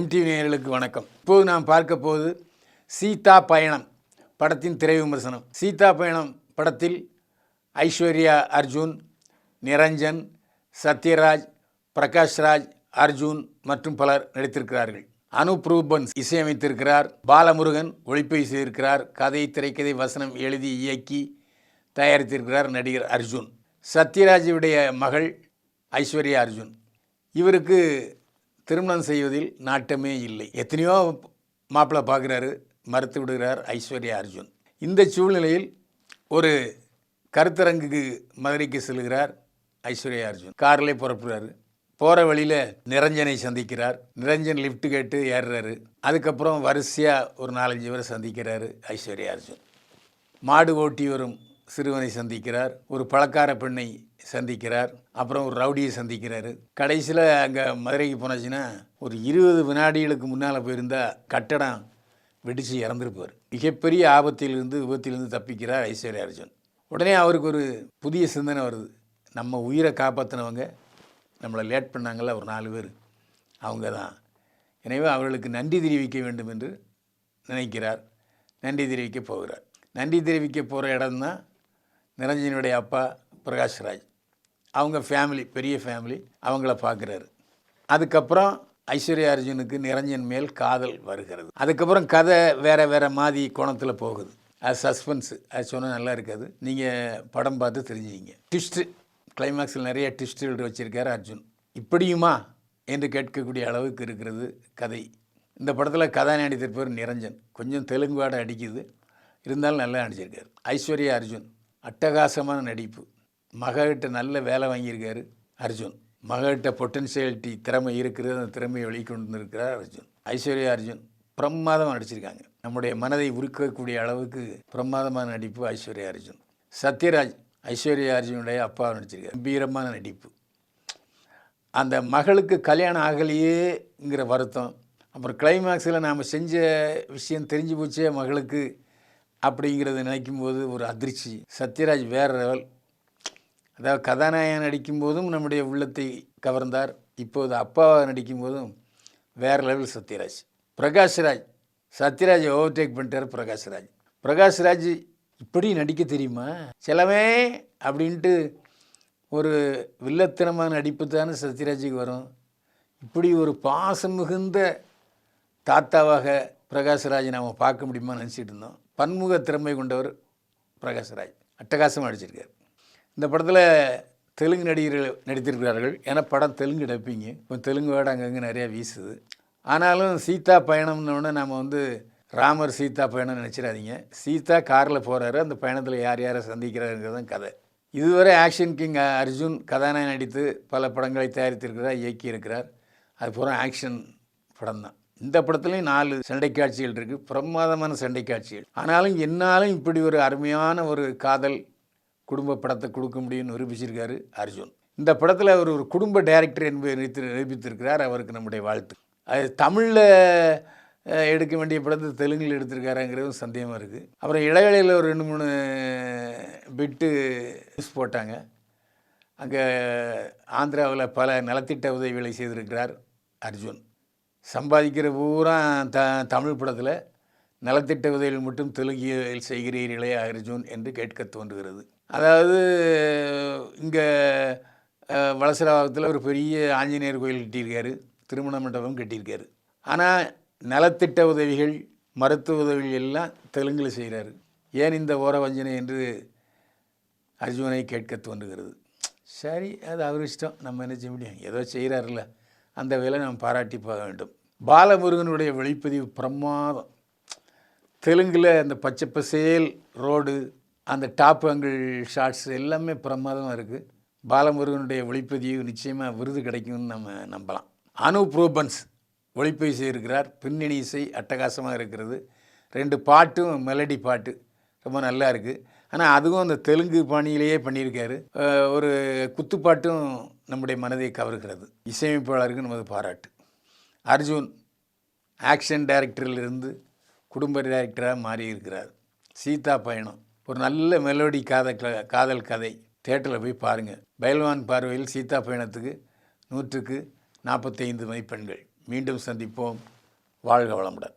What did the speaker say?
MTV நேயர்களுக்கு வணக்கம். இப்போது நாம் பார்க்க போவது சீதா பயணம் படத்தின் திரை விமர்சனம். சீதா பயணம் படத்தில் ஐஸ்வர்யா அர்ஜுன், நிரஞ்சன், சத்யராஜ், பிரகாஷ்ராஜ், அர்ஜுன் மற்றும் பலர் நடித்திருக்கிறார்கள். அனூப் ரூபன் இசையமைத்திருக்கிறார். பாலமுருகன் ஒளிப்பதிவு செய்திருக்கிறார். கதை, திரைக்கதை, வசனம் எழுதி இயக்கி தயாரித்திருக்கிறார் நடிகர் அர்ஜுன். சத்யராஜுடைய மகள் ஐஸ்வர்யா அர்ஜுன். இவருக்கு திருமணம் செய்வதில் நாட்டமே இல்லை. எத்தனையோ மாப்பிள்ளை பார்க்குறாரு, மறுத்து விடுகிறார் ஐஸ்வர்யா அர்ஜுன். இந்த சூழ்நிலையில் ஒரு கருத்தரங்குக்கு மதுரைக்கு செல்கிறார் ஐஸ்வர்யா அர்ஜுன். காரிலே புறப்படுறாரு. போகிற வழியில் நிரஞ்சனை சந்திக்கிறார். நிரஞ்சன் லிஃப்ட் கேட்டு ஏறுறாரு. அதுக்கப்புறம் வரிசையாக ஒரு 4-5 பேரை சந்திக்கிறாரு ஐஸ்வர்யா அர்ஜுன். மாடு ஓட்டி வரும் சிறுவனை சந்திக்கிறார். ஒரு பழக்கார பெண்ணை சந்திக்கிறார். அப்புறம் ஒரு ரவுடியை சந்திக்கிறாரு. கடைசியில் அங்கே மதுரைக்கு போனாச்சுன்னா ஒரு 20 வினாடிகளுக்கு முன்னால் போயிருந்தால் கட்டடம் வெடித்து இறந்துருப்பார். மிகப்பெரிய ஆபத்திலிருந்து விபத்திலிருந்து தப்பிக்கிறார் ஐஸ்வர்யா அர்ஜுன். உடனே அவருக்கு ஒரு புதிய சிந்தனை வருது. நம்ம உயிரை காப்பாற்றினவங்க நம்மளை லேட் பண்ணாங்கள்ல ஒரு 4 பேர், அவங்க தான். எனவே அவர்களுக்கு நன்றி தெரிவிக்க வேண்டும் என்று நினைக்கிறார். நன்றி தெரிவிக்க போகிறார். நன்றி தெரிவிக்க போகிற இடம்தான் நிரஞ்சனுடைய அப்பா பிரகாஷ்ராஜ். அவங்க ஃபேமிலி, பெரிய ஃபேமிலி, அவங்கள பார்க்குறாரு. அதுக்கப்புறம் ஐஸ்வர்யா அர்ஜுனுக்கு நிரஞ்சன் மேல் காதல் வருகிறது. அதுக்கப்புறம் கதை வேறு மாதிரி கோணத்தில் போகுது. அது சஸ்பென்ஸு, அது சொன்னால் நல்லா இருக்காது. நீங்கள் படம் பார்த்து தெரிஞ்சுக்கிங்க. ட்விஸ்ட்டு, கிளைமேக்ஸில் நிறைய ட்விஸ்ட்டுகள் வச்சுருக்காரு அர்ஜுன். இப்படியுமா என்று கேட்கக்கூடிய அளவுக்கு இருக்கிறது கதை. இந்த படத்தில் கதாநாயகி நடித்திருப்பவர் நிரஞ்சன். கொஞ்சம் தெலுங்கு வாடை அடிக்குது, இருந்தாலும் நல்லா நடிச்சிருக்காரு. ஐஸ்வர்யா அர்ஜுன் அட்டகாசமான நடிப்பு. மகிட்ட நல்ல வேலை வாங்கியிருக்காரு அர்ஜுன். மகிட்ட பொட்டன்ஷியாலிட்டி, திறமை இருக்கிறது. அந்த திறமையை வெளிக்கொண்டு இருக்கிறார் அர்ஜுன். ஐஸ்வர்யா அர்ஜுன் பிரமாதமாக நடிச்சிருக்காங்க. நம்முடைய மனதை உருக்கக்கூடிய அளவுக்கு பிரமாதமான நடிப்பு ஐஸ்வர்யா அர்ஜுன். சத்யராஜ் ஐஸ்வர்யா அர்ஜுனுடைய அப்பா நடிச்சிருக்காரு. கம்பீரமான நடிப்பு. அந்த மகளுக்கு கல்யாணம் ஆகலையேங்கிற வருத்தம், அப்புறம் கிளைமேக்ஸில் நாம் செஞ்ச விஷயம் தெரிஞ்சு போச்சே மகளுக்கு அப்படிங்கிறத நினைக்கும்போது ஒரு அதிர்ச்சி. சத்யராஜ் வேறு லெவல். அதாவது கதாநாயகன் நடிக்கும்போதும் நம்முடைய உள்ளத்தை கவர்ந்தார். இப்போது அப்பாவை நடிக்கும்போதும் வேறு லெவல் சத்யராஜ். பிரகாஷ்ராஜ், சத்யராஜை ஓவர்டேக் பண்ணிட்டார் பிரகாஷ்ராஜ். பிரகாஷ்ராஜ் இப்படி நடிக்க தெரியுமா சிலவே அப்படின்ட்டு ஒரு வில்லத்தனமான நடிப்பு தானே சத்யராஜுக்கு வரும். இப்படி ஒரு பாசம் மிகுந்த தாத்தாவாக பிரகாஷ்ராஜை நாம் பார்க்க முடியுமா நினச்சிட்டு இருந்தோம். பன்முக திறமை கொண்டவர் பிரகாஷ்ராஜ். அட்டகாசமாக நடிச்சிருக்கார். இந்த படத்தில் தெலுங்கு நடிகர்கள் நடித்திருக்கிறார்கள். ஏன்னா படம் தெலுங்கு டப்பிங்க, இப்போ தெலுங்கு வேர்டு அங்கங்கே நிறையா வீசுது. ஆனாலும் சீதா பயணம்னோடனே நாம் ராமர் சீதா பயணம் நினச்சிடாதீங்க. சீதா காரில் போகிறாரு. அந்த பயணத்தில் யார் யாரை சந்திக்கிறாருங்கிறது தான் கதை. இதுவரை ஆக்ஷன் கிங் அர்ஜுன் கதாநாயகன் நடித்து பல படங்களை தயாரித்திருக்கிறார், இயக்கியிருக்கிறார். அது பூரா ஆக்ஷன் படம் தான். இந்த படத்துலையும் 4 சண்டை காட்சிகள் இருக்குது, பிரமாதமான சண்டை காட்சிகள். ஆனாலும் என்னாலும் இப்படி ஒரு அருமையான ஒரு காதல் குடும்ப படத்தை கொடுக்க முடியும்னு நிரூபிச்சிருக்காரு அர்ஜுன். இந்த படத்தில் அவர் ஒரு குடும்ப டைரக்டர் என்பதை நிரூபித்திருக்கிறார். அவருக்கு நம்முடைய வாழ்த்து. அது தமிழில் எடுக்க வேண்டிய படத்தை தெலுங்கில் எடுத்திருக்காருங்கிறதும் சந்தேகமாக இருக்குது. அப்புறம் இடைவெளியில் ஒரு 2-3 பிட்டு நியூஸ் போட்டாங்க. அங்கே ஆந்திராவில் பல நலத்திட்ட உதவிகளை செய்திருக்கிறார் அர்ஜுன். சம்பாதிக்கிற பூரா தமிழ் படத்தில் நலத்திட்ட உதவிகள் மட்டும் தெலுங்கில் செய்கிறீர்களே அர்ஜுன் என்று கேட்க தோன்றுகிறது. அதாவது இங்கே வலசராவத்தில் ஒரு பெரிய ஆஞ்சநேயர் கோயில் கட்டியிருக்காரு, திருமண மண்டபம் கட்டியிருக்காரு. ஆனால் நலத்திட்ட உதவிகள், மருத்துவ உதவிகள் எல்லாம் தெலுங்கில் செய்கிறாரு. ஏன் இந்த ஓர வஞ்சனை என்று அர்ஜுனை கேட்க தோன்றுகிறது. சரி, அது அவர் இஷ்டம், நம்ம என்ன செய்ய முடியும். ஏதோ செய்கிறாருல்ல, அந்த வேலை நம்ம பாராட்டி போக வேண்டும். பாலமுருகனுடைய ஒளிப்பதிவு பிரமாதம். தெலுங்கில் அந்த பச்சை பசேல் ரோடு, அந்த டாப் ஆங்கிள் ஷாட்ஸ் எல்லாமே பிரமாதமாக இருக்குது. பாலமுருகனுடைய ஒளிப்பதிவு நிச்சயமாக விருது கிடைக்கும்னு நம்ம நம்பலாம். அனூப் ரூபன்ஸ் ஒளிப்பதிவு செய்திருக்கிறார். பின்னணி இசை அட்டகாசமாக இருக்கிறது. 2 பாட்டும் மெலடி பாட்டு ரொம்ப நல்லா இருக்குது. ஆனால் அதுவும் அந்த தெலுங்கு பாணியிலேயே பண்ணியிருக்காரு. ஒரு குத்துப்பாட்டும் நம்முடைய மனதை கவர்கிறது. இசையமைப்பாளருக்கு நமது பாராட்டு. அர்ஜுன் ஆக்ஷன் டைரக்டரிலிருந்து குடும்ப டைரக்டராக மாறியிருக்கிறார். சீதா பயணம் ஒரு நல்ல மெலோடி காதல் கதை. தியேட்டரில் போய் பாருங்கள். பைல்வான் பார்வையில் சீதா பயணத்துக்கு 100க்கு 45 மதிப்பெண்கள். மீண்டும் சந்திப்போம். வாழ்க வளமுடன்.